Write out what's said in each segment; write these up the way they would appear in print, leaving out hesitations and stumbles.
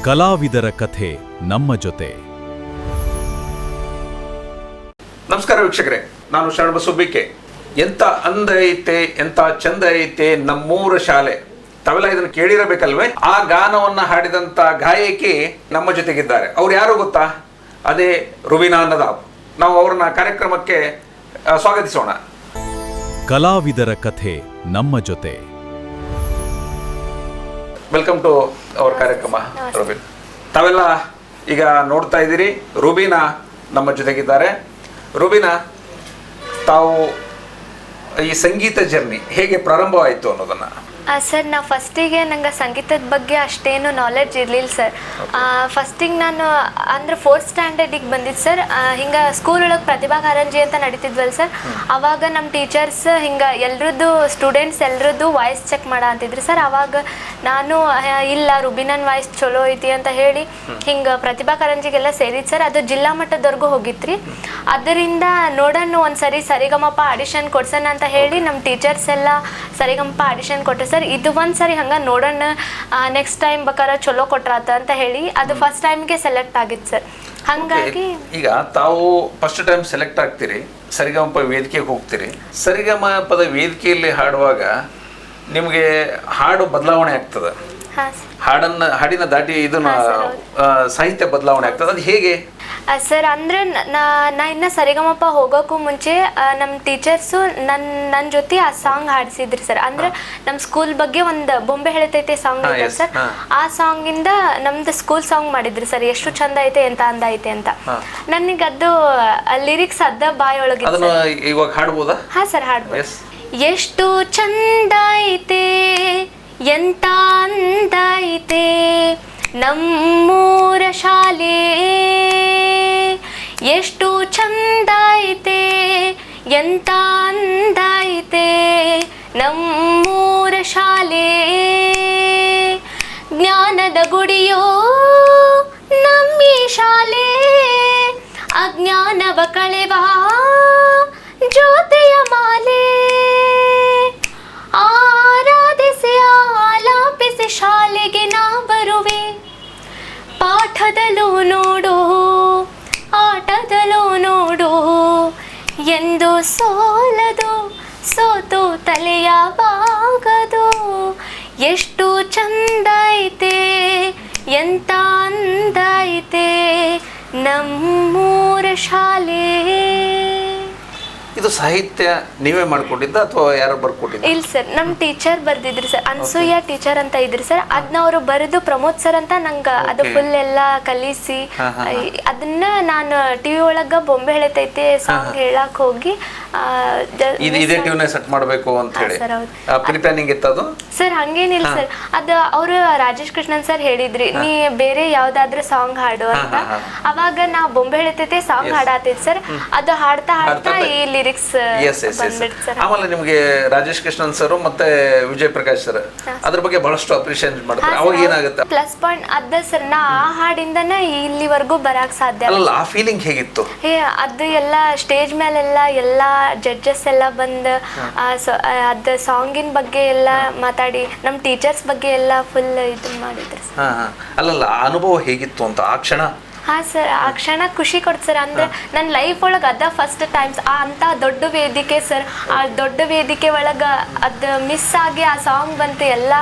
ಕಲಾವಿದರ ಕಥೆ ನಮ್ಮ ಜೊತೆ. ನಮಸ್ಕಾರ ವೀಕ್ಷಕರೇ, ನಾನು ಶರಣಬಸವ ಬಿಕೆ. ಎಂತ ಅಂದ ಐತೆ, ಎಂತ ಚಂದ ಐತೆ ನಮ್ಮೂರ ಶಾಲೆ. ತಾವೆಲ್ಲ ಇದನ್ನು ಕೇಳಿರಬೇಕಲ್ವೇ? ಆ ಗಾನವನ್ನ ಹಾಡಿದಂತ ಗಾಯಕಿ ನಮ್ಮ ಜೊತೆಗಿದ್ದಾರೆ. ಅವ್ರು ಯಾರು ಗೊತ್ತಾ? ಅದೇ ರುಬಿನಾ ನದಾಬ್. ನಾವು ಅವ್ರನ್ನ ಕಾರ್ಯಕ್ರಮಕ್ಕೆ ಸ್ವಾಗತಿಸೋಣ. ಕಲಾವಿದರ ಕಥೆ ನಮ್ಮ ಜೊತೆ. ವೆಲ್ಕಮ್ ಟು ಅವರ್ ಕಾರ್ಯಕ್ರಮ ರುಬಿನಾ. ತಾವೆಲ್ಲ ಈಗ ನೋಡ್ತಾ ಇದ್ದೀರಿ, ರುಬಿನಾ ನಮ್ಮ ಜೊತೆಗಿದ್ದಾರೆ. ರುಬಿನಾ, ತಾವು ಈ ಸಂಗೀತ ಜರ್ನಿ ಹೇಗೆ ಪ್ರಾರಂಭವಾಯಿತು ಅನ್ನೋದನ್ನ? ಸರ್, ನಾ ಫಸ್ಟಿಗೆ ನಂಗೆ ಸಂಗೀತದ ಬಗ್ಗೆ ಅಷ್ಟೇನು ನಾಲೆಡ್ಜ್ ಇರಲಿಲ್ಲ ಸರ್. ಫಸ್ಟಿಗೆ ನಾನು ಅಂದ್ರೆ 4th ಸ್ಟ್ಯಾಂಡರ್ಡಿಗೆ ಬಂದಿದ್ದು ಸರ್. ಹಿಂಗೆ ಸ್ಕೂಲ್ ಒಳಗೆ ಪ್ರತಿಭಾ ಕಾರಂಜಿ ಅಂತ ನಡೀತಿದ್ವಲ್ಲ ಸರ್. ಆವಾಗ ನಮ್ಮ ಟೀಚರ್ಸ್ ಹಿಂಗೆ ಎಲ್ರದ್ದು ಸ್ಟೂಡೆಂಟ್ಸ್ ಎಲ್ರದ್ದು ವಾಯ್ಸ್ ಚೆಕ್ ಮಾಡ ಅಂತಿದ್ರು ಸರ್. ಆವಾಗ ನಾನು ಇಲ್ಲ, ರುಬಿನನ್ ವಾಯ್ಸ್ ಚಲೋ ಐತಿ ಅಂತ ಹೇಳಿ ಹಿಂಗೆ ಪ್ರತಿಭಾ ಕಾರಂಜಿಗೆಲ್ಲ ಸೇರಿದ್ದು ಸರ್. ಅದು ಜಿಲ್ಲಾ ಮಟ್ಟದವರೆಗೂ ಹೋಗಿತ್ತು. ಅದರಿಂದ ನೋಡೋಣ ಒಂದ್ಸರಿ ಸರಿಗಮಪ ಆಡಿಷನ್ ಕೊಡ್ಸೋಣ ಅಂತ ಹೇಳಿ ನಮ್ಮ ಟೀಚರ್ಸ್ ಎಲ್ಲ ಸರಿಗಮಪ ಆಡಿಷನ್ ಕೊಟ್ಟರು ಸರ್. ಇದು ಒಂದ್ಸರಿ ಹಂಗ ನೋಡೋಣ, ನೆಕ್ಸ್ಟ್ ಟೈಮ್ ಬೇಕಾದ್ರೆ ಚಲೋ ಕೊಟ್ರಾತ ಅಂತ ಹೇಳಿ ಅದು ಫಸ್ಟ್ ಟೈಮ್ಗೆ ಸೆಲೆಕ್ಟ್ ಆಗಿತ್ತು ಸರ್. ಹಂಗಾಗಿ ಈಗ ತಾವು ಫಸ್ಟ್ ಟೈಮ್ ಸೆಲೆಕ್ಟ್ ಆಗ್ತೀರಿ, ಸರಿಗಮಪ ವೇದಿಕೆಗೆ ಹೋಗ್ತೀರಿ. ಸರಿಗಮಪದ ವೇದಿಕೆಯಲ್ಲಿ ಹಾಡುವಾಗ ನಿಮಗೆ ಹಾಡು ಬದಲಾವಣೆ ಆಗ್ತದೆ. ಹಾಡಿನ ದಾಟಿ ಇದನ್ನ ಸಾಹಿತ್ಯ ಬದಲಾವಣೆ ಆಗ್ತದೆ. ಅದು ಹೇಗೆ ಸರ್? ಅಂದರೆ ನಾ ಇನ್ನು ಸರಿಗಮಪ ಹೋಗೋಕ್ಕೂ ಮುಂಚೆ ನಮ್ಮ ಟೀಚರ್ಸು ನನ್ನ ಜೊತೆ ಆ ಸಾಂಗ್ ಹಾಡಿಸಿದ್ರಿ ಸರ್. ಅಂದ್ರೆ ನಮ್ಮ ಸ್ಕೂಲ್ ಬಗ್ಗೆ ಒಂದು ಬೊಂಬೆ ಹೇಳ್ತೈತೆ ಸಾಂಗ್ ಐತೆ ಸರ್. ಆ ಸಾಂಗಿಂದ ನಮ್ದು ಸ್ಕೂಲ್ ಸಾಂಗ್ ಮಾಡಿದ್ರಿ ಸರ್. ಎಷ್ಟು ಚಂದ ಐತೆ, ಎಂತ ಅಂದ ಐತೆ ಅಂತ. ನನಗೆ ಅದು ಲಿರಿಕ್ಸ್ ಅದ ಬಾಯ್ ಒಳಗೆ. ಇವಾಗ ಹಾಡ್ಬೋದಾ? ಹಾ ಸರ್, ಹಾಡ್ಬೋದು. ಎಷ್ಟು ಚಂದ ಐತೆ, ಎಂತ ಅಂದ ಐತೆ ನಮ್ಮೂರ ಶಾಲೆ, ಎಷ್ಟು ಚಂದ ಐತೆ, ಎಂತ ಅಂದ ಐತೆ ನಮ್ಮೂರ ಶಾಲೆ, ಜ್ಞಾನದ ಗುಡಿಯೋ ನಮ್ಮಿ ಶಾಲೆ, ಅಜ್ಞಾನವ ಕಳೆವ ಜ್ಯೋತಿಯ ಮಾಲೆ, ಆರಾಧಿಸಿ ಆಲಾಪಿಸಿ ಶಾಲೆಗೆ ನಾ ಬರುವೆ, ಪಾಠದಲ್ಲೂ ನೋಡು ಆಟದಲ್ಲೂ ನೋಡು, ಎಂದು ಸೋಲದು ಸೋತು ತಲೆಯ ಬಾಗದು, ಎಷ್ಟು ಚಂದ ಐತೆ, ಎಂತ ಅಂದ ಐತೆ ನಮ್ಮೂರ ಶಾಲೆ. ಇದು ಸಾಹಿತ್ಯ ನೀವೇ ಮಾಡ್ಕೊಂಡಿದ್ದ ಅಥವಾ ಯಾರು ಬರ್ಕೊಟ್ಟಿದ್ದ? ಇಲ್ಲ ಸರ್, ನಮ್ಮ ಟೀಚರ್ ಬರ್ದಿದ್ರಿ ಸರ್. ಅನ್ಸೂಯ ಟೀಚರ್ ಅಂತ ಇದ್ರಿ ಸರ್. ಅದನ್ನ ಅವರು ಬರೆದು ಪ್ರಮೋದ್ ಸರ್ ಅಂತ ನಂಗೆ ಅದು ಫುಲ್ ಎಲ್ಲ ಕಲಿಸಿ, ಅದನ್ನ ನಾನು ಟಿವಿ ಒಳಗ ಬೊಂಬೆ ಹೇಳತೈತೆ ಸಾಂಗ್ ಹೇಳಕ್ ಹೋಗಿ ಇದೇ ಟ್ಯೂನ್ ಸೆಟ್ ಮಾಡಬೇಕು ಅಂತ ಹೇಳಿ ಪ್ರೀ ಪ್ಲಾನಿಂಗ್ ಇತ್ತು ಅದು ಸರ್. ಹಂಗೇನಿಲ್ಲ ಸರ್, ಅದು ಅವರು ರಾಜೇಶ್ ಕೃಷ್ಣನ್ ಸರ್ ಹೇಳಿದ್ರಿ, ನೀ ಬೇರೆ ಯಾವ್ದಾದ್ರು ಸಾಂಗ್ ಹಾಡು ಅಂತ. ಅವಾಗ ನಾ ಬೊಂಬೆ ಹೇಳತೈತೆ ಸಾಂಗ್ ಹಾಡಾತೈತಿ ಸರ್. ಅದು ಹಾಡ್ತಾ ಹಾಡ್ತಾ ಈ ಲಿರಿಕ್ಸ್ ಬಂದ್ಬಿಡ್ತು ಸರ್. ಆಮೇಲೆ ನಿಮ್ಗೆ ರಾಜೇಶ್ ಕೃಷ್ಣನ್ ಸರ್ ಮತ್ತೆ ವಿಜಯ್ ಪ್ರಕಾಶ್ ಸರ್ ಅದ್ರ ಬಗ್ಗೆ ಬಹಳಷ್ಟು ಅಪ್ರಿಷಿಯೇಟ್ ಮಾಡ್ತಾರೆ. ಅವಾಗ ಏನಾಗುತ್ತೆ ಪ್ಲಸ್ ಪಾಯಿಂಟ್ ಅದ ಸರ್. ನಾ ಆ ಹಾಡಿಂದನೇ ಇಲ್ಲಿವರೆಗೂ ಬರಕ್ ಸಾಧ್ಯ ಅಲ್ಲ. ಆ ಫೀಲಿಂಗ್ ಹೇಗಿತ್ತು? ಅದು ಎಲ್ಲ ಸ್ಟೇಜ್ ಮೇಲೆಲ್ಲ ಎಲ್ಲ ಜಡ್ಜಸ್ ಎಲ್ಲ ಬಂದು ಅದ ಸಾಂಗಿನ ಬಗ್ಗೆ ಎಲ್ಲ ಮಾತಾಡಿ ನಮ್ಮ ಟೀಚರ್ಸ್ ಬಗ್ಗೆ ಎಲ್ಲ ಫುಲ್ ಇದು ಮಾಡಿದ್ರು. ಅಲ್ಲಲ್ಲ, ಆ ಅನುಭವ ಹೇಗಿತ್ತು ಅಂತ ಆ ಕ್ಷಣ? ಹಾ ಸರ್, ಆ ಕ್ಷಣ ಖುಷಿ ಕೊಡ್ತು ಸರ್. ಅಂದ್ರೆ ನನ್ನ ಲೈಫ್ ಒಳಗೆ ಅದ ಫಸ್ಟ್ ಟೈಮ್ಸ್ ಅಂತ ದೊಡ್ಡ ವೇದಿಕೆ ಸರ್. ಆ ದೊಡ್ಡ ವೇದಿಕೆ ಒಳಗೆ ಅದು ಮಿಸ್ ಆಗಿ ಆ ಸಾಂಗ್ ಬಂತು. ಎಲ್ಲ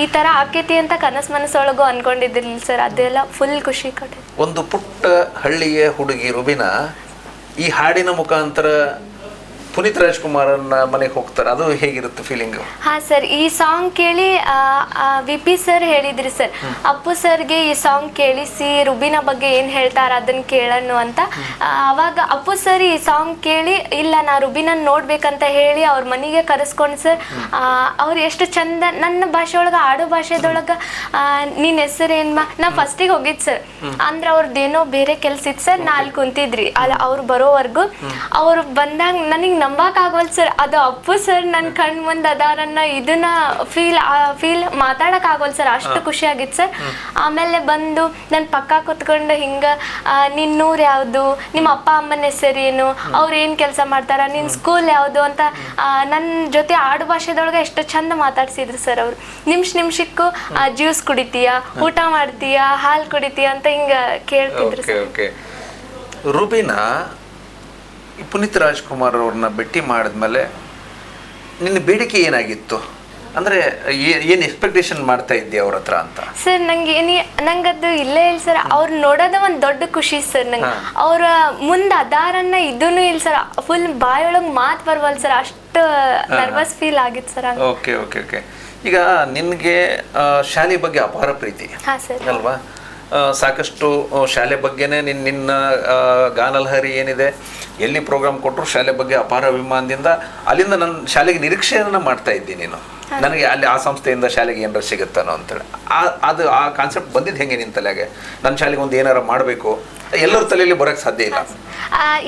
ಈ ಥರ ಆಕೇತಿ ಅಂತ ಮನಸ್ಸೊಳಗೂ ಅನ್ಕೊಂಡಿದ್ದಿರ್ಲಿಲ್ಲ ಸರ್. ಅದೆಲ್ಲ ಫುಲ್ ಖುಷಿ ಕೊಟ್ಟಿದೆ. ಒಂದು ಪುಟ್ಟ ಹಳ್ಳಿಯ ಹುಡುಗಿ ರುಬಿನಾ ಈ ಹಾಡಿನ ಮುಖಾಂತರ ಪುನೀತ್ ರಾಜ್ಕುಮಾರನ್ನ ಮನೆಗೆ ಹೋಗ್ತಾರೆ. ಅದು ಹೇಗಿರುತ್ತೆ ಫೀಲಿಂಗ್? ಹಾ ಸರ್, ಈ ಸಾಂಗ್ ಕೇಳಿ ವಿ.ಪಿ. ಸರ್ ಹೇಳಿದ್ರಿ ಸರ್, ಅಪ್ಪು ಸರ್ಗೆ ಈ ಸಾಂಗ್ ಕೇಳಿಸಿ ರುಬಿನಾ ಬಗ್ಗೆ ಏನ್ ಹೇಳ್ತಾರ ಅದನ್ನ ಕೇಳೋಣ ಅಂತ. ಅವಾಗ ಅಪ್ಪು ಸರ್ ಈ ಸಾಂಗ್ ಕೇಳಿ ಇಲ್ಲ ನಾ ರುಬಿನನ್ ನೋಡ್ಬೇಕಂತ ಹೇಳಿ ಅವ್ರ ಮನೆಗೆ ಕರೆಸ್ಕೊಂಡು ಸರ್, ಅವ್ರು ಎಷ್ಟು ಚಂದ ನನ್ನ ಭಾಷೆ ಒಳಗ ಆಡು ಭಾಷೆದೊಳಗ ನಿನ್ ಹೆಸರು ಏನ್ಮಾ, ನಾ ಫಸ್ಟಿಗೆ ಹೋಗಿದ್ ಸರ್. ಅಂದ್ರ ಅವ್ರದ್ದೇನೋ ಬೇರೆ ಕೆಲ್ಸ ಇತ್ತು ಸರ್. ನಾ ಅಲ್ಲಿ ಕುಂತಿದ್ರಿ, ಅವ್ರು ಬರೋವರೆಗೂ. ಅವ್ರು ಬಂದಾಗ ನನಗೆ ನಂಬಕ್ ಆಗೋಲ್ ಸರ್, ಅದು ಅಪ್ಪು ಸರ್ ನನ್ನ ಕಣ್ ಮುಂದೆ ಅದಾರನ್ನ ಇದನ್ನ ಫೀಲ್ ಮಾತಾಡಕ್ ಆಗೋಲ್ ಸರ್, ಅಷ್ಟು ಖುಷಿ ಆಗಿತ್ತು ಸರ್. ಆಮೇಲೆ ಬಂದು ನನ್ನ ಪಕ್ಕ ಕುತ್ಕೊಂಡು ಹಿಂಗ ನಿನ್ನೂರು ಯಾವುದು, ನಿಮ್ಮ ಅಪ್ಪ ಅಮ್ಮನ ಹೆಸರೇನು, ಅವ್ರು ಏನು ಕೆಲಸ ಮಾಡ್ತಾರ, ನಿನ್ನ ಸ್ಕೂಲ್ ಯಾವುದು ಅಂತ ನನ್ನ ಜೊತೆ ಆಡು ಭಾಷೆದೊಳಗೆ ಎಷ್ಟು ಚಂದ ಮಾತಾಡ್ಸಿದ್ರು ಸರ್ ಅವರು. ನಿಮಿಷಕ್ಕೂ ಜ್ಯೂಸ್ ಕುಡಿತೀಯಾ, ಊಟ ಮಾಡ್ತೀಯಾ, ಹಾಲು ಕುಡಿತೀಯಾ ಅಂತ ಹಿಂಗ ಕೇಳ್ತಿದ್ರು ಸರ್. ಓಕೆ. ರೂಬಿನಾ, ಪುನೀತ್ ರಾಜ್ಕುಮಾರ್ ಅವ್ರನ್ನ ಭೇಟಿ ಮಾಡಿದ್ಮೇಲೆ ನಿನ್ನ ಬೇಡಿಕೆ ಏನಾಗಿತ್ತು? ಅಂದ್ರೆ ಏನು ಎಕ್ಸ್ಪೆಕ್ಟೇಷನ್ ಮಾಡ್ತಾ ಇದ್ದೆ ಅವ್ರ ಹತ್ರ ಅಂತ? ಸರ್ ನಂಗದು ಇಲ್ಲೇ ಇಲ್ಲ ಸರ್, ಅವ್ರು ನೋಡೋದ ಒಂದು ದೊಡ್ಡ ಖುಷಿ ಸರ್ ನಂಗೆ. ಅವ್ರ ಮುಂದೆ ಅದಾರನ್ನ ಇದನ್ನು ಇಲ್ಲ ಸರ್, ಫುಲ್ ಬಾಯೊಳಗೆ ಮಾತು ಬರ್ವಲ್ ಸರ್, ಅಷ್ಟು ನರ್ವಸ್ ಫೀಲ್ ಆಗಿತ್ತು ಸರ್. Okay okay okay. ಈಗ ನಿನಗೆ ಶಾಲೆ ಬಗ್ಗೆ ಅಪಾರ ಪ್ರೀತಿ ಅಲ್ವಾ? ಸಾಕಷ್ಟು ಶಾಲೆ ಬಗ್ಗೆನೇ ನಿನ್ನ ಗಾನಲಹರಿ ಏನಿದೆ, ಎಲ್ಲಿ ಪ್ರೋಗ್ರಾಮ್ ಕೊಟ್ಟರು ಶಾಲೆ ಬಗ್ಗೆ ಅಪಾರ ಅಭಿಮಾನದಿಂದ ಅಲ್ಲಿಂದ ನನ್ನ ಶಾಲೆಗೆ ನಿರೀಕ್ಷೆಯನ್ನು ಮಾಡ್ತಾ ಇದ್ದೀನಿ ನೀನು. ನನಗೆ ಅಲ್ಲಿ ಆ ಸಂಸ್ಥೆಯಿಂದ ಶಾಲೆಗೆ ಏನಾರು ಸಿಗುತ್ತಾನೋ ಅಂತೇಳಿ ಅದು ಆ ಕಾನ್ಸೆಪ್ಟ್ ಬಂದಿದ್ದು ಹೆಂಗೆ ನಿನ್ನ ತಲೆಗೆ? ನನ್ನ ಶಾಲೆಗೆ ಒಂದು ಏನಾರು ಮಾಡಬೇಕು, ಎಲ್ಲರ ತಲೆಯಲ್ಲಿ ಬರೋಕ್ಕೆ ಸಾಧ್ಯ ಇಲ್ಲ.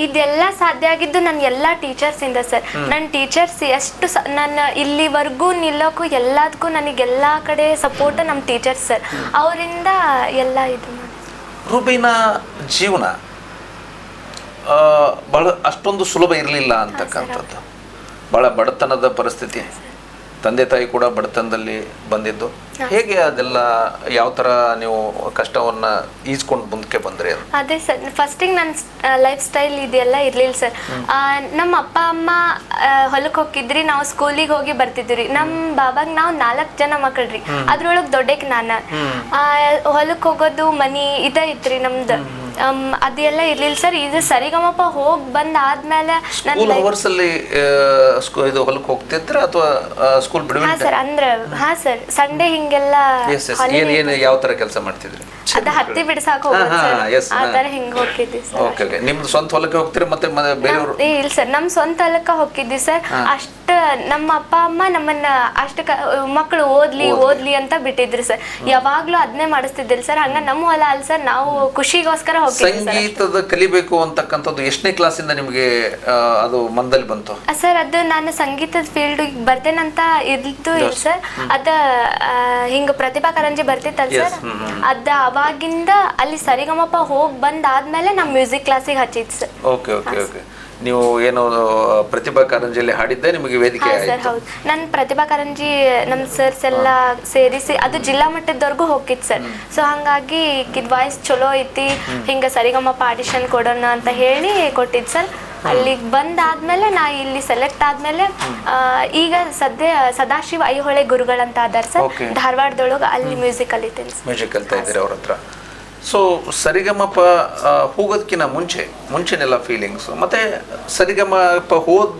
ಇದೆಲ್ಲ ಸಾಧ್ಯ ಆಗಿದ್ದು ನನ್ನ ಎಲ್ಲ ಟೀಚರ್ಸಿಂದ ಸರ್. ನನ್ನ ಟೀಚರ್ಸ್ ಎಷ್ಟು ನನ್ನ ಇಲ್ಲಿವರೆಗೂ ನಿಲ್ಲೋಕ್ಕೂ ಎಲ್ಲದಕ್ಕೂ ನನಗೆಲ್ಲ ಕಡೆ ಸಪೋರ್ಟ್ ನಮ್ಮ ಟೀಚರ್ಸ್ ಸರ್, ಅವರಿಂದ ಎಲ್ಲ ಇದು. ರೂಬಿನಾ ಜೀವನ ಭಾಳ ಅಷ್ಟೊಂದು ಸುಲಭ ಇರಲಿಲ್ಲ ಅಂತಕ್ಕಂಥದ್ದು. ಭಾಳ ಬಡತನದ ಪರಿಸ್ಥಿತಿ, ತಂದೆ ತಾಯಿ ಕೂಡ ಬಡತನದಲ್ಲಿ ಬಂದಿದ್ದು. ಹೇಗೆ ಅದೆಲ್ಲ ಯಾವ ಥರ ನೀವು ಕಷ್ಟವನ್ನು ಈಸ್ಕೊಂಡು ಮುಂದಕ್ಕೆ ಬಂದ್ರಿ? ಅದೇ ಸರ್, ಫಸ್ಟಿಗೆ ನನ್ನ ಲೈಫ್ ಸ್ಟೈಲ್ ಇದೆಲ್ಲ ಇರಲಿಲ್ಲ ಸರ್. ನಮ್ಮ ಅಪ್ಪ ಅಮ್ಮ ಹೊಲಕ್ಕೆ ಹೋಗಿದ್ರಿ, ನಾವು ಸ್ಕೂಲಿಗೆ ಹೋಗಿ ಬರ್ತಿದ್ವಿ. ನಮ್ಮ ಬಾಬಾಗ ನಾವು 4 ಜನ ಮಕ್ಕಳ್ರಿ, ಅದ್ರೊಳಗೆ ದೊಡ್ಡಕ್ಕೆ ನಾನು. ಹೊಲಕ್ಕೆ ಹೋಗೋದು ಮನಿ ಇದೇ ಇತ್ರಿ ನಮ್ದು, ಅದೆಲ್ಲ ಇರ್ಲಿಲ್ಲ ಸರ್. ಇದು ಸರಿಗಮಪ ಹೋಗಿ ಬಂದಾದ್ಮೇಲೆ ಹೊಲಕ್ಕೆ ಹೋಗ್ತಿದ್ರ ಅಥವಾ ಸ್ಕೂಲ್ ಬಿಡುವ? ಸರ್ ಅಂದ್ರೆ ಸರ್ ಸಂಡೇ ಹಿಂಗೆಲ್ಲ ಯಾವ ತರ ಕೆಲಸ ಮಾಡ್ತಿದ್ರಿ? ಅದ ಹತ್ತಿ ಬಿಡ್ಸಾಕ ಆ ತರ ಹಿಂಗ್ ಹೋಗಿದ್ವಿ ಸರ್. ನಿಮ್ದು ಸ್ವಂತ ಹೊಲಕ್ಕೆ ಹೋಗ್ತೀರಿ ಮತ್ತೆ ಬೇರೆಯವರು? ಇಲ್ಲ ಸರ್, ನಮ್ ಸ್ವಂತ ಹೊಲಕ್ಕ ಹೋಗಿದ್ವಿ ಸರ್. ಅಷ್ಟ ನಮ್ಮ ಅಪ್ಪ ಅಮ್ಮ ನಮ್ಮನ್ನ ಅಷ್ಟ ಮಕ್ಕಳು ಓದ್ಲಿ ಅಂತ ಬಿಟ್ಟಿದ್ರಿ ಸರ್. ಯಾವಾಗ್ಲೂ ಅದನ್ನೇ ಮಾಡಿಸ್ತಿದ್ದಿಲ್ಲ ಸರ್. ಹಂಗ ನಮ್ಮ ಹೊಲ ಅಲ್ಲ ಸರ್, ನಾವು ಖುಷಿಗೋಸ್ಕರ ಹೋಗಿದ್ವಿ. ಸಂಗೀತದ ಕಲಿಬೇಕು ಅಂತಕ್ಕಂಥದ್ದು ಎಷ್ಟನೇ ಕ್ಲಾಸಿಂದ ನಿಮಗೆ ಅದು ಮನದಲ್ಲಿ ಬಂತು ಸರ್? ಅದು ನಾನು ಸಂಗೀತದ ಫೀಲ್ಡ್ ಬರ್ತೇನಂತ ಇರ್ಲಿದ್ದು ಇಲ್ಲ ಸರ್. ಅದ ಹಿಂಗ ಪ್ರತಿಭಾ ಕಾರಂಜಿ ಬರ್ತಿತ್ತಲ್ಲ ಸರ್, ಅದ ಅವಾಗಿಂದ ಅಲ್ಲಿ ಸರಿಗಮಪ ಹೋಗಿ ಬಂದಾದ್ಮೇಲೆ ನಮ್ ಮ್ಯೂಸಿಕ್ ಕ್ಲಾಸಿಗೆ ಹಚ್ಚಿತ್ತು ಸರ್. Okay okay okay. ನೀವು ಏನು ಪ್ರತಿಭಾ ಕಾರಂಜಿಯಲ್ಲಿ ಹಾಡಿದ್ದೆ, ನಿಮಗೆ ವೇದಿಕೆ ಸರ್? ಹೌದು, ನನ್ನ ಪ್ರತಿಭಾ ಕಾರಂಜಿ ನಮ್ಮ ಸರ್ಸ್ ಎಲ್ಲ ಸೇರಿಸಿ ಅದು ಜಿಲ್ಲಾ ಮಟ್ಟದವರೆಗೂ ಹೋಗಿತ್ತು ಸರ್. ಸೊ ಹಂಗಾಗಿ ಕಿದ್ ವಾಯ್ಸ್ ಚಲೋ ಐತಿ, ಹಿಂಗ ಸರಿಗಮಪ ಆಡಿಷನ್ ಕೊಡೋಣ ಅಂತ ಹೇಳಿ ಕೊಟ್ಟಿದ್ದು ಸರ್. ಅಲ್ಲಿಗೆ ಬಂದಾದ್ಮೇಲೆ ನಾ ಇಲ್ಲಿ ಸೆಲೆಕ್ಟ್ ಆದ್ಮೇಲೆ ಈಗ ಸದ್ಯ ಸದಾಶಿವ ಐಹೊಳೆ ಗುರುಗಳಂತ ಅದಾರ ಸರ್, ಧಾರವಾಡದೊಳಗೆ, ಅಲ್ಲಿ ಮ್ಯೂಸಿಕ್ ಕಲಿತೀನಿ. ಮ್ಯೂಸಿಕ್ ಕಲಿತಾ ಇದ್ದೀರಿ ಅವ್ರ ಹತ್ರ. ಸೊ ಸರಿಗಮಪ ಹೋಗೋದಕ್ಕಿಂತ ಮುಂಚೆನೆಲ್ಲ ಫೀಲಿಂಗ್ಸ್, ಮತ್ತೆ ಸರಿಗಮಪ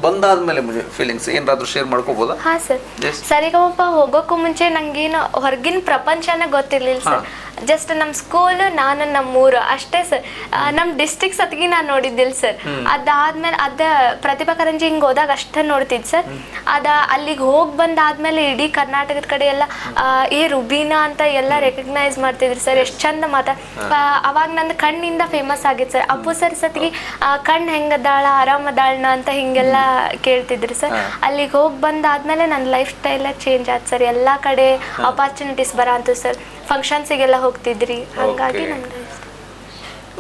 ಬಂದಾದ್ಮೇಲೆ ಫೀಲಿಂಗ್ಸ್ ಏನಾದ್ರೂ ಶೇರ್ ಮಾಡ್ಕೋಬೋದಾ? ಹಾ ಸರ್, ಸರಿಗಮಪ ಹೋಗೋಕ್ಕೂ ಮುಂಚೆ ನಂಗೇನು ಹೊರಗಿನ ಪ್ರಪಂಚನೇ ಗೊತ್ತಿರ್ಲಿಲ್ಲ ಸರ್. ಜಸ್ಟ್ ನಮ್ಮ ಸ್ಕೂಲು, ನಾನು ನಮ್ಮೂರು ಅಷ್ಟೇ ಸರ್. ನಮ್ಮ ಡಿಸ್ಟ್ರಿಕ್ಟ್ ಸತ್ಗಿ ನಾನು ನೋಡಿದ್ದಿಲ್ಲ ಸರ್. ಅದಾದ್ಮೇಲೆ ಪ್ರತಿಭಾ ಕಾರಂಜಿ ಹಿಂಗೆ ಹೋದಾಗ ಅಷ್ಟೇ ನೋಡ್ತಿದ್ದು ಸರ್. ಅಲ್ಲಿಗೆ ಹೋಗಿ ಬಂದಾದ್ಮೇಲೆ ಇಡೀ ಕರ್ನಾಟಕದ ಕಡೆ ಎಲ್ಲ ರೂಬಿನಾ ಅಂತ ಎಲ್ಲ ರೆಕಗ್ನೈಸ್ ಮಾಡ್ತಿದ್ರು ಸರ್. ಎಷ್ಟು ಚಂದ ಅವಾಗ ನನ್ನ ಕಣ್ಣಿಂದ ಫೇಮಸ್ ಆಗಿತ್ತು ಸರ್. ಅಪ್ಪು ಸರ್ ಸತ್ಗಿ ಕಣ್ಣು ಹೆಂಗದಾಳ, ಆರಾಮದಾಳನ ಅಂತ ಹಿಂಗೆಲ್ಲ ಕೇಳ್ತಿದ್ರು ಸರ್. ಅಲ್ಲಿಗೆ ಹೋಗಿ ಬಂದಾದ್ಮೇಲೆ ನನ್ನ ಲೈಫ್ ಸ್ಟೈಲ್ ಚೇಂಜ್ ಆಯ್ತು ಸರ್. ಎಲ್ಲ ಕಡೆ ಅಪಾರ್ಚುನಿಟೀಸ್ ಬರಂತು ಸರ್. ಫಂಕ್ಷನ್ಸಿಗೆಲ್ಲ ಹೋಗ್ತಿದ್ರಿ, ಹಾಗಾಗಿ ನಮ್ದು.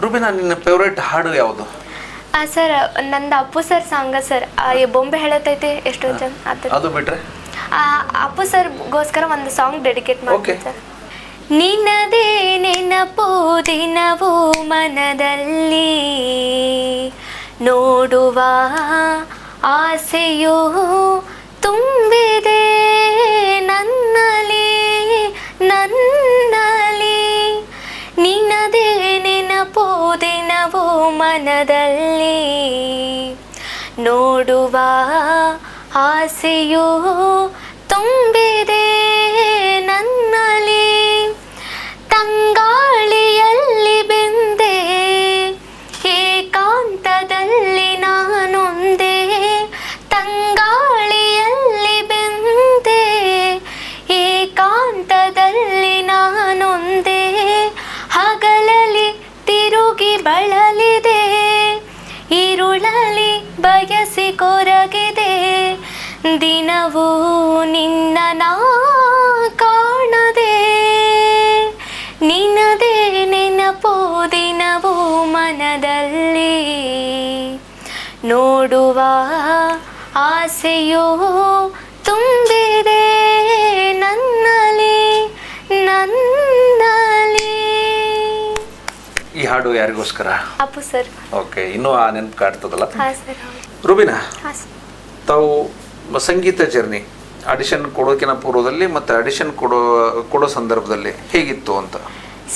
ರೂಬಿನಾ, ನಿನ್ನ ಫೇವ್ರೇಟ್ ಹಾಡು ಯಾವುದು? ಸರ್ ನಂದು ಅಪ್ಪು ಸರ್ ಸಾಂಗ ಸರ್, ಬೊಂಬೆ ಹೇಳತೈತೆ ಎಷ್ಟೊಂದು ಜನ, ಅದು ಬಿಟ್ರೆ ಅಪ್ಪು ಸರ್ಗೋಸ್ಕರ ಒಂದು ಸಾಂಗ್ ಡೆಡಿಕೇಟ್ ಮಾಡ್ತೀನಿ ಸರ್. ನಿನ್ನದೇ ನೆನಪು ದಿನವೂ ಮನದಲ್ಲಿ, ನೋಡುವ ಆಸೆಯೋ ತುಂಬಿದೆ ನನ್ನಲ್ಲಿ, ನಿನ್ನದೇ ನೆನಪು ದಿನವೂ ಮನದಲ್ಲಿ, ನೋಡುವ ಆಸೆಯೋ ತುಂಬಿದೆ ನನ್ನಲ್ಲಿ. ತಂಗಾಳಿಯಲ್ಲಿ ಬೆಂದೆ, ಏಕಾಂತದಲ್ಲಿ ನಾನೊಂದೇ, ತಂಗಾಳಿಯಲ್ಲಿ ಬೆಂದೆ, ಏಕಾಂತದಲ್ಲಿ ನಾನೊಂದೇ, ಹಗಲಲ್ಲಿ ತಿರುಗಿ ಬಳಲಿದೆ, ഇരുളಲಿ ಬಯಸಿ ಕೊರಗಿ ನಾ ಕಾಣದೆ ನಿನ್ನದೇ ನೆನಪು ದಿನವೂ ಮನದಲ್ಲಿ ನೋಡುವ ಆಸೆಯೋ ತುಂಬಿದೆ ನನ್ನಲ್ಲಿ. ಈ ಹಾಡು ಯಾರಿಗೋಸ್ಕರ? ಅಪ್ಪು ಸರ್. ಓಕೆ, ಇನ್ನೂ ಆ ನೆನಪು ಕಾಡ್ತದಲ್ಲ. ಹಾಂ ಸರ್. ರುಬಿನಾ, ಹಾಂ ಸರ್. ತಾವು ಸಂಗೀತ ಜರ್ನಿ ಆಡಿಷನ್ ಕೊಡೋಕಿನ ಪೂರ್ವದಲ್ಲಿ ಮತ್ತು ಆಡಿಷನ್ ಕೊಡೋ ಸಂದರ್ಭದಲ್ಲಿ ಹೇಗಿತ್ತು ಅಂತ?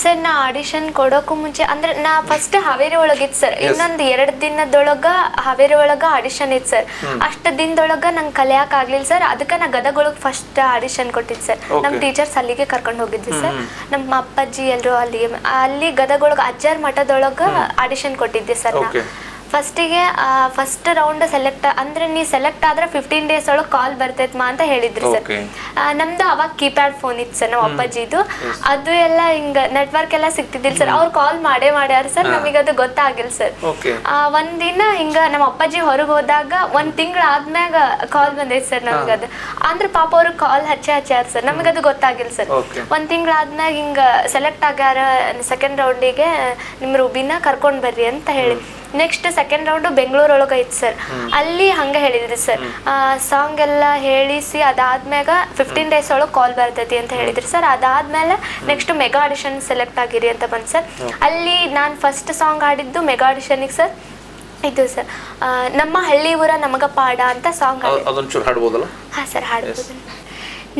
ಸರ್, ನಾ ಆಡಿಷನ್ ಕೊಡೋಕ್ಕೂ ಮುಂಚೆ ಅಂದ್ರೆ ನಾ ಫಸ್ಟ್ ಹಾವೇರಿ ಒಳಗಿತ್ತು ಸರ್. ಇನ್ನೊಂದು 2 ದಿನದೊಳಗ ಹಾವೇರಿ ಒಳಗ ಆಡಿಷನ್ ಇತ್ತು ಸರ್. ಅಷ್ಟು ದಿನದೊಳಗ ನಂಗೆ ಕಲಿಯಕ್ ಆಗ್ಲಿಲ್ಲ ಸರ್. ಅದಕ್ಕೆ ನಾ ಗದಗೊಳಗೆ ಫಸ್ಟ್ ಆಡಿಷನ್ ಕೊಟ್ಟಿದ್ದು ಸರ್. ನಮ್ಮ ಟೀಚರ್ಸ್ ಅಲ್ಲಿಗೆ ಕರ್ಕೊಂಡು ಹೋಗಿದ್ವಿ ಸರ್. ನಮ್ಮ ಅಪ್ಪಾಜಿ ಎಲ್ಲರೂ ಅಲ್ಲಿ ಗದಗೊಳಗ ಅಜ್ಜಾರ ಮಠದೊಳಗ ಆಡಿಷನ್ ಕೊಟ್ಟಿದ್ದೆ ಸರ್. ನಾ ಫಸ್ಟಿಗೆ ಫಸ್ಟ್ ರೌಂಡ್ ಸೆಲೆಕ್ಟ್ ಅಂದ್ರೆ ನೀ ಸೆಲೆಕ್ಟ್ ಆದ್ರೆ 15 days ಒಳಗೆ ಕಾಲ್ ಬರ್ತೈತ್ಮಾ ಅಂತ ಹೇಳಿದ್ರಿ ಸರ್. ನಮ್ದು ಅವಾಗ ಕೀಪ್ಯಾಡ್ ಫೋನ್ ಇತ್ತು ಸರ್, ನಮ್ಮ ಅಪ್ಪಾಜಿದು. ಅದು ಎಲ್ಲ ಹಿಂಗ ನೆಟ್ವರ್ಕ್ ಎಲ್ಲ ಸಿಗ್ತಿದ್ದಿಲ್ಲ ಸರ್. ಅವ್ರು ಕಾಲ್ ಮಾಡ್ಯಾರ ಸರ್, ನಮಗೆ ಅದು ಗೊತ್ತಾಗಿಲ್ಲ ಸರ್. ಒಂದಿನ ಹಿಂಗ ನಮ್ಮ ಅಪ್ಪಾಜಿ ಹೊರಗೆ ಹೋದಾಗ 1 ತಿಂಗಳು ಆದ್ಮ್ಯಾಗ ಕಾಲ್ ಬಂದೈತಿ ಸರ್ ನಮ್ಗೆ. ಅದು ಅಂದ್ರೆ ಪಾಪ ಅವ್ರಿಗೆ ಕಾಲ್ ಹಚ್ಚಾರ ಸರ್, ನಮಗೆ ಅದು ಗೊತ್ತಾಗಿಲ್ಲ ಸರ್. 1 ತಿಂಗಳು ಆದ್ಮ್ಯಾಗ ಹಿಂಗ ಸೆಲೆಕ್ಟ್ ಆಗ್ಯಾರ ಸೆಕೆಂಡ್ ರೌಂಡಿಗೆ, ನಿಮ್ಮ ರುಬಿನ ಕರ್ಕೊಂಡ್ ಬರ್ರಿ ಅಂತ ಹೇಳಿ. ನೆಕ್ಸ್ಟ್ ಸೆಕೆಂಡ್ ರೌಂಡು ಬೆಂಗಳೂರೊಳಗೆ ಐತಿ ಸರ್. ಅಲ್ಲಿ ಹಂಗೆ ಹೇಳಿದ್ರಿ ಸರ್, ಸಾಂಗ್ ಎಲ್ಲ ಹೇಳಿಸಿ ಅದಾದ್ಮ್ಯಾಗ 15 days ಒಳಗೆ ಕಾಲ್ ಬರ್ತೈತಿ ಅಂತ ಹೇಳಿದ್ರಿ ಸರ್. ಅದಾದ್ಮೇಲೆ ನೆಕ್ಸ್ಟ್ ಮೆಗಾ ಆಡಿಷನ್ ಸೆಲೆಕ್ಟ್ ಆಗಿರಿ ಅಂತ ಬಂತು ಸರ್. ಅಲ್ಲಿ ನಾನು ಫಸ್ಟ್ ಸಾಂಗ್ ಆಡಿದ್ದು ಮೆಗಾ ಆಡಿಷನಿಗೆ ಸರ್. ಇದು ಸರ್, ನಮ್ಮ ಹಳ್ಳಿ ಊರ ನಮಗ ಪಾಡ ಅಂತ ಸಾಂಗ್. ಅದೊಂಚೂರು ಹಾಡ್ಬೋದಲ್ಲ? ಹಾಂ ಸರ್, ಹಾಡ್ಬೋದು.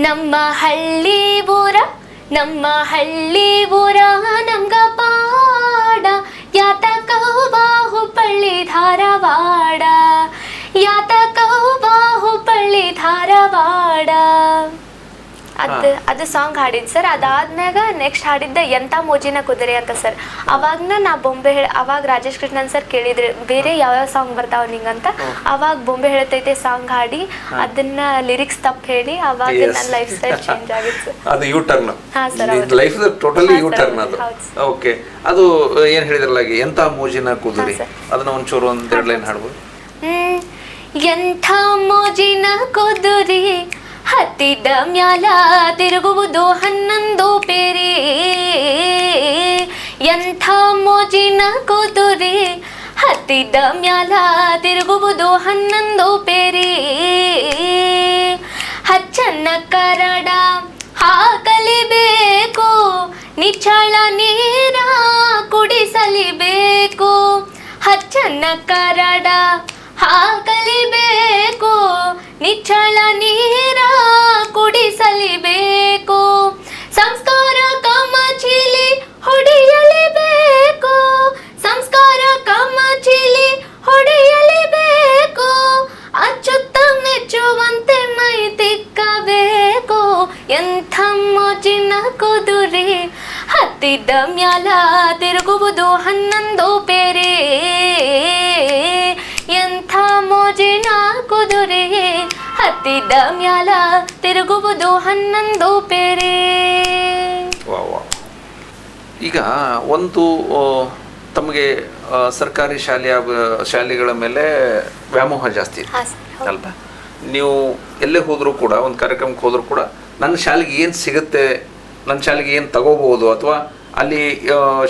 ನಮ್ಮ ಹಳ್ಳಿ ಊರ ನಮ್ಗ ಪಾಡ ಯಾತಕೋ ಬಾಹುಬಳ್ಳಿ ಧಾರವಾಡ, ಯಾತಕೋ ಬಾಹುಬಳ್ಳಿ ಧಾರವಾಡ. ಅದು ಸಾಂಗ್ ಹಾಡಿದ್ ಸರ್. ಅದಾದ್ಮ್ಯಾಗ ನೆಕ್ಸ್ಟ್ ಹಾಡಿದ್ದ ಎಂತ ಮೋಜಿನ ಕುದುರೆ ಅಂತ ಸರ್. ಅವಾಗ್ನ ನಾ ಬೊಂಬೆ ಅವಾಗ ರಾಜೇಶ್ ಕೃಷ್ಣನ್ ಸರ್ ಕೇಳಿದ್ರೆ ಬೇರೆ ಯಾವ್ಯಾವ ಸಾಂಗ್ ಬರ್ತಾವ ನಿಂಗಂತ. ಅವಾಗ ಬೊಂಬೆ ಹೇಳ್ತೈತೆ ಸಾಂಗ್ ಹಾಡಿ ಅದನ್ನ ಲಿರಿಕ್ಸ್ ತಪ್ಪು ಹೇಳಿ ಅವಾಗ ನನ್ನ ಲೈಫ್ ಸ್ಟೈಲ್ ಚೇಂಜ್ ಆಗಿತ್ತು ಸರ್. ಅದು ಯೂ ಟರ್ನ್. ಹಾಂ sir, life totally U turn ಅದು. ಓಕೆ, ಅದು ಏನ್ ಹೇಳಿದ್ರಲ್ಲ ಎಂತ ಮೋಜಿನ ಕುದುರೆ, ಅದನ್ನ ಒಂಚೂರು 1-2 ಲೈನ್ ಹಾಡ್ಬೋದು? ಎಂಥ ಮೋಜಿನ ಕುದುರೆ ಹತ್ತಿದ ಮ್ಯಾಲ ತಿರುಗುವುದು 11 ಪೇರಿ, ಎಂಥ ಮೋಜಿನ ಕುದುರೆ ಹತ್ತಿದ ಮ್ಯಾಲ ತಿರುಗುವುದು 11 ಪೇರಿ, ಹಚ್ಚನ್ನ ಕರಡ ಹಾಕಲಿಬೇಕು, ನಿಚ್ಚಳ ನೀರ ಕುಡಿಸಲಿಬೇಕು, ಹಚ್ಚನ್ನ ಕರಡ ಹಾಕಲಿಬೇಕು, ನಿಚ್ಚಳ ನೀರ ಕುಡಿಸಲಿಬೇಕು, ಸಂಸ್ಕಾರ ಕಮಚಿಲಿ ಹೊಡೆಯಲೇಬೇಕು, ಸಂಸ್ಕಾರ ಕಮಚಿಲಿ ಹೊಡೆಯಲೇಬೇಕು, ಅಚ್ಚುತ್ತ ಮೆಚ್ಚುವಂತೆ ಮೈ ತಿಕ್ಕಬೇಕು, ಎಂಥ ಮೋಜಿನ ಕುದುರೆ ಹತ್ತಿದ ಮ್ಯಾಲ ತಿರುಗುವುದು 11 ಪೇರಿ, ಎಂಥ ಮೋಜಿನ ಕುದುರೆ ಹತ್ತಿದ ಮ್ಯಾಲ ತಿರುಗುವುದು 11 ಪೇರಿ. ಈಗ ಒಂದು ತಮಗೆ ಸರ್ಕಾರಿ ಶಾಲೆಗಳ ಮೇಲೆ ವ್ಯಾಮೋಹ ಜಾಸ್ತಿ ಅಲ್ವಾ? ನೀವು ಎಲ್ಲೇ ಹೋದರೂ ಕೂಡ, ಒಂದು ಕಾರ್ಯಕ್ರಮಕ್ಕೆ ಹೋದರೂ ಕೂಡ ನನ್ನ ಶಾಲೆಗೆ ಏನು ಸಿಗುತ್ತೆ, ನನ್ನ ಶಾಲೆಗೆ ಏನು ತಗೋಬಹುದು, ಅಥವಾ ಅಲ್ಲಿ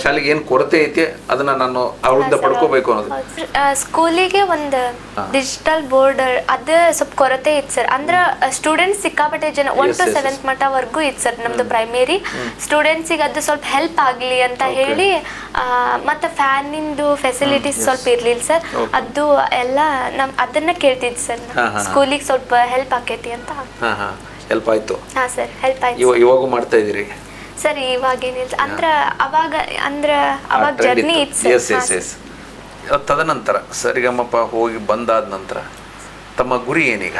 ಶಾಲೆಗೆ ಏನು ಕೊರತೆ ಐತೆ ಅದನ್ನ ನಾನು ಅವರಿಂದ ಪಡ್ಕೋಬೇಕು ಅನ್ನೋದು. ಸ್ಕೂಲಿಗೆ ಒಂದು ಡಿಜಿಟಲ್ ಬೋರ್ಡ್ ಅದು ಸ್ವಲ್ಪ ಕೊರತೆ ಇತ್ತು ಸರ್. ಅಂದ್ರೆ ಸ್ಟೂಡೆಂಟ್ಸ್ ಸಿಕ್ಕಾಪಟ್ಟೆ ಜನ 1 to 7th ಮಟ್ಟವರೆಗೂ ಇತ್ತು ಸರ್ ನಮ್ದು ಪ್ರೈಮೇರಿ. ಸ್ಟೂಡೆಂಟ್ಸಿಗೆ ಅದು ಸ್ವಲ್ಪ ಹೆಲ್ಪ್ ಆಗಲಿ ಅಂತ ಹೇಳಿ, ಮತ್ತು ಫ್ಯಾನಿಂದು ಫೆಸಿಲಿಟೀಸ್ ಸ್ವಲ್ಪ ಇರಲಿಲ್ಲ ಸರ್. ಅದು ಎಲ್ಲ ಅದನ್ನ ಕೇಳ್ತಿದ್ದು ಸರ್, ಸ್ಕೂಲಿಗೆ ಸ್ವಲ್ಪ ಹೆಲ್ಪ್ ಆಕೈತಿ ಅಂತ. ಹೆಲ್ಪ್ ಆಯ್ತು? ಹಾಂ ಸರ್, ಹೆಲ್ಪ್ ಆಯ್ತು. ಇವಾಗ ಮಾಡ್ತಾ ಇದ್ದೀರಿ ಸರ್? ಇವಾಗೇನಿಲ್ಲ, ಅವಾಗ ಜರ್ನಿ ಇತ್ತು. ತದನಂತರ ಸರಿಗಮಪ ಹೋಗಿ ಬಂದಾದ ನಂತರ ತಮ್ಮ ಗುರಿ ಏನೀಗ?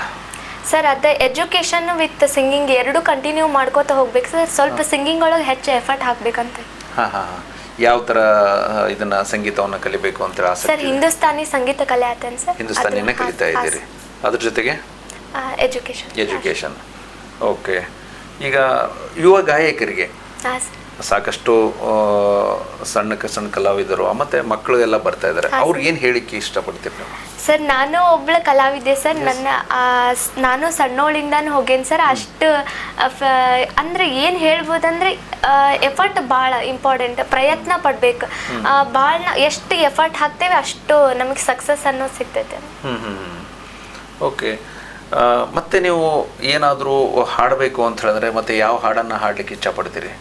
ಸರ್, ಅದೇ ಎಜುಕೇಶನ್ ವಿತ್ ಸಿಂಗಿಂಗ್ 2 ಕಂಟಿನ್ಯೂ ಮಾಡ್ಕೋತಾ ಹೋಗ್ಬೇಕು ಸರ್. ಸ್ವಲ್ಪ ಸಿಂಗಿಂಗ್ ಒಳಗೆ ಹೆಚ್ಚು ಎಫರ್ಟ್ ಹಾಕ್ಬೇಕಂತ. ಯಾವ ಥರ ಇದನ್ನ ಸಂಗೀತವನ್ನು ಕಲಿಬೇಕು ಅಂತ ಆಸಕ್ತಿ? ಸರ್, ಹಿಂದೂಸ್ತಾನಿ ಸಂಗೀತ ಕಲೆ ಆತೇನು ಸರ್? ಹಿಂದೂಸ್ತಾನಿನ ಕಲಿತಾ ಇದ್ದೀರಿ, ಅದ್ರ ಜೊತೆಗೆ ಎಜುಕೇಶನ್. ಓಕೆ. ಈಗ ಯುವ ಗಾಯಕರಿಗೆ ಸಾಕಷ್ಟು ಸಣ್ಣ ಕಲಾವಿದರು ಮತ್ತು ಮಕ್ಕಳು ಎಲ್ಲ ಬರ್ತಾ ಇದ್ದಾರೆ, ಅವ್ರಿಗೆ ಏನು ಹೇಳಿಕ್ಕೆ ಇಷ್ಟಪಡ್ತೀರಿ ನೀವು? ಸರ್ ನಾನು ಒಬ್ಳ ಕಲಾವಿದೆ ಸರ್. ನಾನು ಸಣ್ಣೋಳಿಂದಾನು ಹೋಗೇನಿ ಸರ್. ಅಷ್ಟು ಅಂದರೆ ಏನು ಹೇಳ್ಬೋದಂದ್ರೆ ಎಫರ್ಟ್ ಭಾಳ ಇಂಪಾರ್ಟೆಂಟ್. ಪ್ರಯತ್ನ ಪಡ್ಬೇಕು ಭಾಳ. ಎಷ್ಟು ಎಫರ್ಟ್ ಹಾಕ್ತೇವೆ ಅಷ್ಟು ನಮಗೆ ಸಕ್ಸಸ್ ಅನ್ನೋದು ಸಿಗ್ತೈತೆ. ಓಕೆ. ಮತ್ತೆ ನೀವು ಏನಾದರೂ ಹಾಡಬೇಕು ಅಂತ ಹೇಳಿದ್ರೆ ಮತ್ತೆ ಯಾವ ಹಾಡನ್ನು ಹಾಡಲಿಕ್ಕೆ ಇಷ್ಟಪಡ್ತೀರಿ?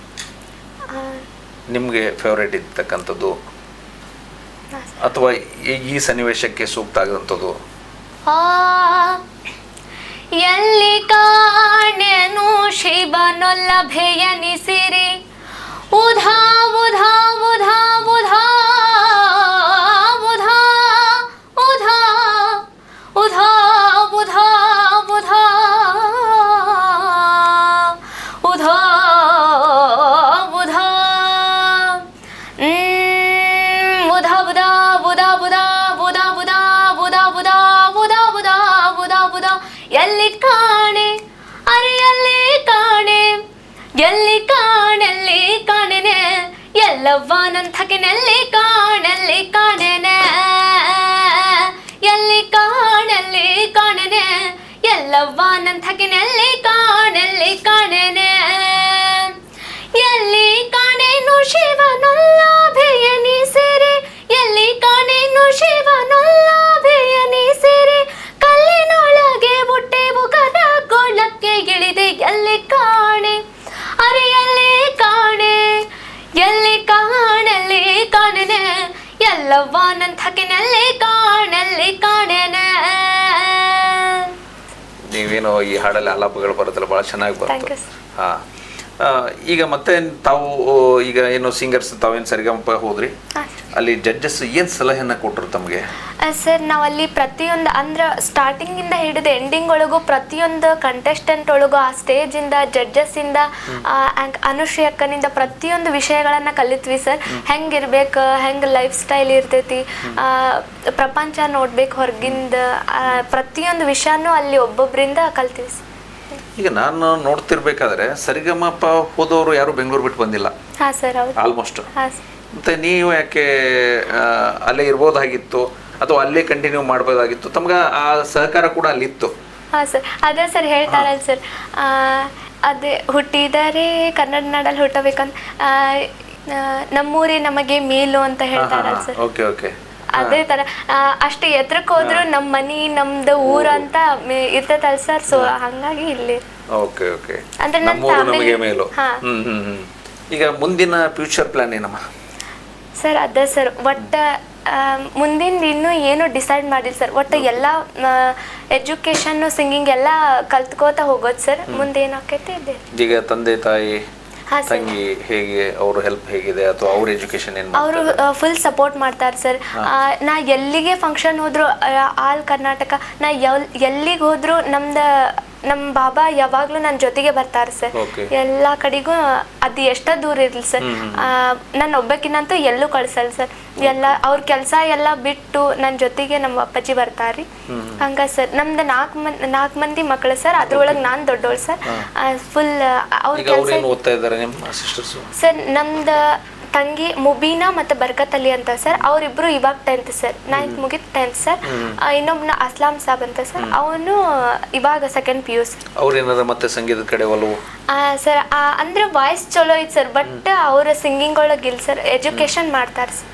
ನಿಮಗೆ ಫೇವ್ರೇಟ್ ಇರ್ತಕ್ಕಂಥದ್ದು ಅಥವಾ ಈ ಸನ್ನಿವೇಶಕ್ಕೆ ಸೂಕ್ತ ಆದಂಥದ್ದು? ಎಲ್ಲಿ ಕಾಣೆನು ಶಿವನೊಲ್ಲಭೆಯನಿಸಿರಿ ಉಧಾ ಉಧಾ ಉಧಾ ಉಧಾ ಉಧಾ ಉಧಾ ಉಧಾ ಉಧಾ ಉಧಾ ಉಧಾ ಎಲ್ಲಿ ಕಾಣೆ ಅರೆ ಎಲ್ಲಿ ಕಾಣೆ ಎಲ್ಲಿ ಕಾಣೆಲ್ಲಿ ಕಾಣೆನೆ ಎಲ್ಲವ್ವನಂಥಕೆನೆಲ್ಲಿ ಕಾಣೆಲ್ಲಿ ಕಾಣೆನೆ ಎಲ್ಲಿ ಕಾಣೆಲ್ಲಿ ಕಾಣೆನೆ ಎಲ್ಲವ್ವನಂಥಕೆನೆಲ್ಲಿ ಕಾಣೆಲ್ಲಿ ಕಾಣೆನೆ ಎಲ್ಲಿ ಕಾಣೆನು ಶಿವನೊಲ್ಲಭೆಯನಿಸಿರಿ ಎಲ್ಲಿ ಕಾಣೆನು ಶಿವನೊಲ್ಲಭೆಯನಿಸಿರಿ ಕಲ್ಲಿನೊಳಗೆ ಹುಟ್ಟೆವು ಕರಗೋಳಕ್ಕೆ ಇಳಿದೆ ಎಲ್ಲಿ ಕಾಣೆ ಅರೆ ಎಲ್ಲಿ ಕಾಣೆ ಎಲ್ಲಿ ಕಾಣೆಲ್ಲಿ ಕಾಣೆನೆ ಎಲ್ಲವ್ವನಂಥಕೆನೆಲ್ಲಿ ಕಾಣೆಲ್ಲಿ ಕಾಣೆನೆ. ನೀವೇನೋ ಈ ಹಾಡಲ್ಲಿ ಆಲಾಪಗಳು ಬರುತ್ತಲ್ಲ, ಭಾಳ ಚೆನ್ನಾಗಿ ಬರುತ್ತೆ. ಹಾಂ. ಈಗ ಮತ್ತೆ ತಾವು ಈಗ ಏನು ಸಿಂಗರ್ಸ್ ತಾವೇನು ಸರಿಗಮಪ ಹೋದ್ರಿ, ಅಲ್ಲಿ ಜಡ್ಜಸ್ ಏನು ಸಲಹೆಯನ್ನು ಕೊಟ್ಟರು ತಮಗೆ? ಸರ್ ನಾವಲ್ಲಿ ಪ್ರತಿಯೊಂದು ಅಂದ್ರೆ ಸ್ಟಾರ್ಟಿಂಗಿಂದ ಹಿಡಿದು ಎಂಡಿಂಗ್ ಒಳಗೂ ಪ್ರತಿಯೊಂದು ಕಂಟೆಸ್ಟೆಂಟ್ ಒಳಗೂ ಆ ಸ್ಟೇಜಿಂದ ಜಡ್ಜಸ್ಸಿಂದ ಅನುಶ್ರೀ ಅಕ್ಕನಿಂದ ಪ್ರತಿಯೊಂದು ವಿಷಯಗಳನ್ನು ಕಲಿತ್ವಿ ಸರ್. ಹೆಂಗಿರ್ಬೇಕು, ಹೆಂಗೆ ಲೈಫ್ ಸ್ಟೈಲ್ ಇರ್ತೈತಿ, ಪ್ರಪಂಚ ನೋಡ್ಬೇಕು ಹೊರಗಿಂದ, ಪ್ರತಿಯೊಂದು ವಿಷಯನೂ ಅಲ್ಲಿ ಒಬ್ಬೊಬ್ಬರಿಂದ ಕಲ್ತೀವಿ ಸರ್. ಈಗ ನಾನು ನೋಡ್ತಿರ್ಬೇಕಾದ್ರೆ ಸರಿಗಮಪ ಹೋದವರು ಯಾರು ಬೆಂಗಳೂರು ಬಿಟ್ಟು ಬಂದಿಲ್ಲ. ಹಾಂ ಸರ್, ಹೌದು. ಆಲ್ಮೋಸ್ಟ್. ಮತ್ತೆ ನೀವು ಯಾಕೆ ಅಲ್ಲೇ ಇರ್ಬೋದಾಗಿತ್ತು ಅಥವಾ ಅಲ್ಲೇ ಕಂಟಿನ್ಯೂ ಮಾಡ್ಬೋದಾಗಿತ್ತು? ತಮ್ಗೆ ಆ ಸಹಕಾರ ಕೂಡ ಅಲ್ಲಿತ್ತು. ಹಾಂ ಸರ್, ಅದೇ ಸರ್ ಹೇಳ್ತಾರಲ್ಲ ಸರ್, ಅದೇ ಹುಟ್ಟಿದರೆ ಕನ್ನಡ ನಾಡಲ್ಲಿ ಹುಟ್ಟಬೇಕಂತ ನಮ್ಮೂರೇ ನಮಗೆ ಮೇಲು ಅಂತ ಹೇಳ್ತಾರಲ್ಲ ಸರ್. Okay okay. ಅದೇ ತರ ಅಷ್ಟು ಎತ್ರಕ್ಕೆ ಹೋದ್ರು ನಮ್ಮ ಮನಿ ನಮ್ದು ಊರು ಅಂತ ಇರ್ತೈತಲ್ಲ ಸರ್. ಸೊ ಹಂಗಾಗಿ ಇಲ್ಲಿ ಓಕೆ ಓಕೆ ಅಂದ್ರೆ ನಮಗೆ ಮೇಲು. ಈಗ ಮುಂದಿನ ಫ್ಯೂಚರ್ ಪ್ಲಾನ್ ಏನಮ್ಮ? ಸರ್ ಅದೇ ಸರ್, ಒಟ್ಟ ಮುಂದಿನ ಇನ್ನೂ ಏನು ಡಿಸೈಡ್ ಮಾಡಿಲ್ಲ ಸರ್. ಒಟ್ಟು ಎಲ್ಲ ಎಜುಕೇಶನ್ ಸಿಂಗಿಂಗ್ ಎಲ್ಲ ಕಲ್ತ್ಕೋತಾ ಹೋಗೋದು ಸರ್. ಮುಂದೆ ಏನಾಕೈತಿ ಇದೆ. ಈಗ ತಂದೆ ತಾಯಿ ತಂಗಿ ಹೇಗೆ, ಅವ್ರ ಹೆಲ್ಪ್ ಹೇಗಿದೆ ಅಥವಾ ಅವ್ರ ಎಜುಕೇಶನ್ ಏನು? ಅವರು ಫುಲ್ ಸಪೋರ್ಟ್ ಮಾಡ್ತಾರೆ ಸರ್. ನಾ ಎಲ್ಲಿಗೆ ಫಂಕ್ಷನ್ ಹೋದ್ರು ಆಲ್ ಕರ್ನಾಟಕ, ನಾ ಎಲ್ಲಿಗೆ ಹೋದ್ರು ನಮ್ಮ ಬಾಬಾ ಯಾವಾಗ್ಲೂ ನನ್ನ ಜೊತೆಗೆ ಬರ್ತಾರೆ ಸರ್. ಎಲ್ಲ ಕಡೆಗೂ ಅದು ಎಷ್ಟ ದೂರ ಇರ್ಲಿ ಸರ್, ನನ್ನ ಒಬ್ಬಕಿನಂತೂ ಎಲ್ಲೂ ಕಳ್ಸಲ್ಲ ಸರ್. ಎಲ್ಲ ಅವ್ರ ಕೆಲಸ ಎಲ್ಲ ಬಿಟ್ಟು ನನ್ನ ಜೊತೆಗೆ ನಮ್ಮ ಅಪ್ಪಾಜಿ ಬರ್ತಾರ್ರಿ. ಹಂಗ ಸರ್ ನಮ್ದು ನಾಲ್ಕು ಮಂದಿ ಮಕ್ಕಳು ಸರ್. ಅದ್ರೊಳಗೆ ನಾನು ದೊಡ್ಡವಳು ಸರ್. ಫುಲ್ ಅವ್ರ ಕೆಲಸ ಸರ್. ನಮ್ದು ತಂಗಿ ಮುಬೀನಾ ಮತ್ತು ಬರ್ಕತ್ ಅಲಿ ಅಂತ ಸರ್. ಅವರಿಬ್ರು ಇವಾಗ 10th ಸರ್, 9th ಮುಗಿತು 10th ಸರ್. ಇನ್ನೊಬ್ನ ಅಸ್ಲಾಂ ಸಾಬ್ ಅಂತ ಸರ್, ಅವನು ಇವಾಗ 2nd PU ಸರ್. ಅವ್ರೇನಾರ ಮತ್ತೆ ಸಂಗೀತದ ಕಡೆ ಒಲವು ಸರ್? ಅಂದ್ರೆ ವಾಯ್ಸ್ ಚಲೋ ಐತೆ ಸರ್, ಬಟ್ ಅವ್ರ ಸಿಂಗಿಂಗ್ ಒಳಗೆ ಇಲ್ಲ ಸರ್, ಎಜುಕೇಶನ್ ಮಾಡ್ತಾರೆ ಸರ್.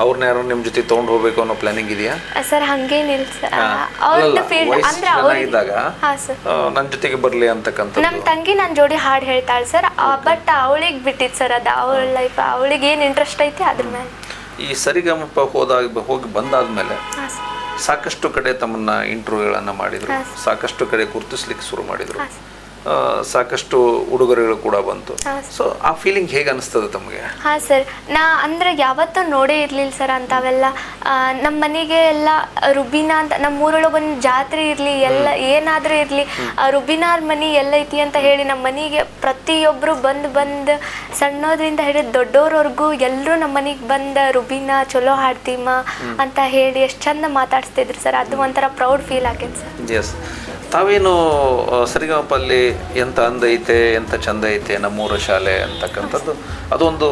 ಅವ್ರನ್ನ ಯಾರು ನಿಮ್ಮ ಜೊತೆ ತೊಗೊಂಡು ಹೋಗ್ಬೇಕು ಅನ್ನೋ ಪ್ಲಾನಿಂಗ್ ಇದೆಯಾ ಸರ್? ಹಂಗೇನಿಲ್ಲ ಸರ್. ಅವ್ರದ್ದು ಫೀಲ್ಡ್ ಅಂದ್ರೆ ಇದ್ದಾಗ ನನ್ನ ಜೊತೆಗೆ ಬರಲಿ ಅಂತಕ್ಕಂಥ. ನಮ್ಮ ತಂಗಿ ನನ್ನ ಜೋಡಿ ಹಾಡು ಹೇಳ್ತಾಳೆ ಸರ್, ಬಟ್ ಅವಳಿಗೆ ಬಿಟ್ಟಿತ್ತು ಸರ್. ಅದು ಅವಳ ಲೈಫ್, ಅವಳಿಗೆ ಏನು ಇಂಟ್ರೆಸ್ಟ್ ಐತಿ ಅದ್ರ ಮೇಲೆ. ಈ ಸರಿಗಮಪ ಹೋಗಿ ಬಂದಾದ್ಮೇಲೆ ಸಾಕಷ್ಟು ಕಡೆ ತಮ್ಮನ್ನ ಇಂಟರ್ವ್ಯೂಗಳನ್ನು ಮಾಡಿದ್ರು, ಸಾಕಷ್ಟು ಕಡೆ ಗುರುತಿಸ್ಲಿಕ್ಕೆ ಶುರು ಮಾಡಿದ್ರು, ಸಾಕಷ್ಟು ಉಡುಗೊರೆಗಳು ಕೂಡ ಬಂತು. ಸೊ ಆ ಫೀಲಿಂಗ್ ಹೇಗೆ ಅನಿಸ್ತದೆ ತಮಗೆ? ಹಾಂ ಸರ್, ನಾ ಅಂದ್ರೆ ಯಾವತ್ತೂ ನೋಡೇ ಇರಲಿಲ್ಲ ಸರ್ ಅಂಥವೆಲ್ಲ. ನಮ್ಮ ಮನೆಗೆ ಎಲ್ಲ ರುಬಿನಾ ಅಂತ, ನಮ್ಮ ಊರೊಳಗೆ ಒಂದು ಜಾತ್ರೆ ಇರಲಿ, ಎಲ್ಲ ಏನಾದರೂ ಇರಲಿ, ರುಬಿನಾರ ಮನೆ ಎಲ್ಲೈತಿ ಅಂತ ಹೇಳಿ ನಮ್ಮ ಮನೆಗೆ ಪ್ರತಿಯೊಬ್ಬರು ಬಂದು ಸಣ್ಣೋದ್ರಿಂದ ಹಿಡಿದು ದೊಡ್ಡೋರವರೆಗೂ ಎಲ್ಲರೂ ನಮ್ಮ ಮನೆಗೆ ಬಂದು ರುಬಿನಾ ಚಲೋ ಹಾಡ್ತೀಮ ಅಂತ ಹೇಳಿ ಎಷ್ಟು ಚಂದ ಮಾತಾಡ್ಸ್ತಿದ್ರು ಸರ್. ಅದು ಒಂಥರ ಪ್ರೌಡ್ ಫೀಲ್ ಆಗೈತೆ ಸರ್. ಎಸ್. ತಾವೇನು ಸರಿಗಮಪಲ್ಲಿ ಎಂಥ ಅಂದ ಐತೆ ಎಂಥ ಚಂದ ಐತೆ ನಮ್ಮೂರ ಶಾಲೆ ಅಂತಕ್ಕಂಥದ್ದು ಅದೊಂದು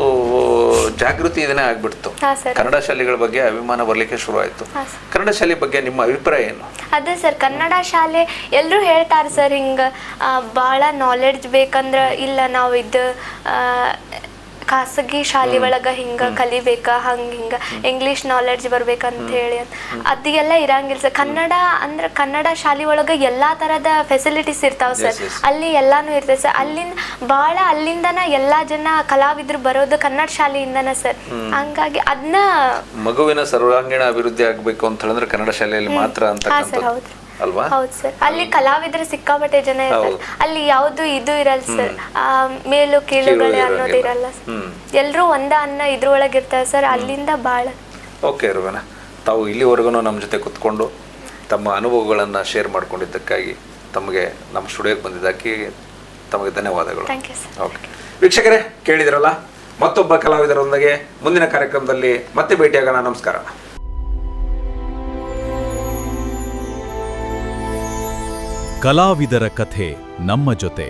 ಜಾಗೃತಿ ಇದನ್ನೇ ಆಗ್ಬಿಡ್ತು. ಹಾಂ ಸರ್. ಕನ್ನಡ ಶಾಲೆಗಳ ಬಗ್ಗೆ ಅಭಿಮಾನ ಬರಲಿಕ್ಕೆ ಶುರು ಆಯಿತು. ಕನ್ನಡ ಶಾಲೆ ಬಗ್ಗೆ ನಿಮ್ಮ ಅಭಿಪ್ರಾಯ ಏನು? ಅದೇ ಸರ್, ಕನ್ನಡ ಶಾಲೆ ಎಲ್ಲರೂ ಹೇಳ್ತಾರೆ ಸರ್, ಹಿಂಗೆ ಭಾಳ ನಾಲೆಡ್ಜ್ ಬೇಕಂದ್ರೆ ಇಲ್ಲ ನಾವು ಇದು ಖಾಸಗಿ ಶಾಲೆ ಒಳಗೆ ಹಿಂಗೆ ಕಲಿಬೇಕಾ, ಹಂಗೆ ಹಿಂಗೆ ಇಂಗ್ಲೀಷ್ ನಾಲೆಡ್ಜ್ ಬರ್ಬೇಕಂತ ಹೇಳಿ ಅದೆಲ್ಲ ಇರಂಗಿಲ್ಲ ಸರ್. ಕನ್ನಡ ಅಂದ್ರೆ ಕನ್ನಡ ಶಾಲೆ ಒಳಗೆ ಎಲ್ಲ ಥರದ ಫೆಸಿಲಿಟೀಸ್ ಇರ್ತಾವೆ ಸರ್. ಅಲ್ಲಿ ಎಲ್ಲಾನು ಇರ್ತದೆ ಸರ್. ಅಲ್ಲಿಂದನ ಎಲ್ಲ ಜನ ಕಲಾವಿದರು ಬರೋದು ಕನ್ನಡ ಶಾಲೆಯಿಂದನ ಸರ್. ಹಂಗಾಗಿ ಅದನ್ನ ಮಗುವಿನ ಸರ್ವಾಂಗೀಣ ಅಭಿವೃದ್ಧಿ ಆಗಬೇಕು ಅಂತ ಹೇಳಿದ್ರೆ ಕನ್ನಡ ಶಾಲೆಯಲ್ಲಿ ಮಾತ್ರ ಅಂತ ಅಲ್ವಾ? ಹೌದು ಸರ್. ಅಲ್ಲಿ ಕಲಾವಿದರು ಸಿಕ್ಕಾಪಟ್ಟೆ ಜನ ಇರ್ತಾರೆ. ಅಲ್ಲಿ ಯಾವುದು ಇದು ಇರಲ್ಲ ಸರ್, ಮೇಲು ಕೀಳುಗಳೇ ಅನ್ನೋದು ಇರಲ್ಲ. ಎಲ್ಲರೂ ಒಂದ ಅನ್ನ ಇದ್ರೊಳಗೆ ಇರ್ತಾರೆ ಸರ್. ಅಲ್ಲಿಂದ ಭಾಳ ಓಕೆ. ರವೀನಾ, ತಾವು ಇಲ್ಲಿವರೆಗೂ ನಮ್ಮ ಜೊತೆ ಕುತ್ಕೊಂಡು ತಮ್ಮ ಅನುಭವಗಳನ್ನು ಶೇರ್ ಮಾಡ್ಕೊಂಡಿದ್ದಕ್ಕಾಗಿ ತಮಗೆ ನಮ್ಮ ಸ್ಟುಡಿಯೋಗೆ ಬಂದಿದ್ದಕ್ಕೆ ತಮಗೆ ಧನ್ಯವಾದಗಳು. Thank you sir. ಓಕೆ ವೀಕ್ಷಕರೇ, ಕೇಳಿದಿರಲ್ಲ, ಮತ್ತೊಬ್ಬ ಕಲಾವಿದರೊಂದಿಗೆ ಮುಂದಿನ ಕಾರ್ಯಕ್ರಮದಲ್ಲಿ ಮತ್ತೆ ಭೇಟಿಯಾಗೋಣ. ನಮಸ್ಕಾರ. ಕಲಾವಿದರ ಕಥೆ ನಮ್ಮ ಜೊತೆ.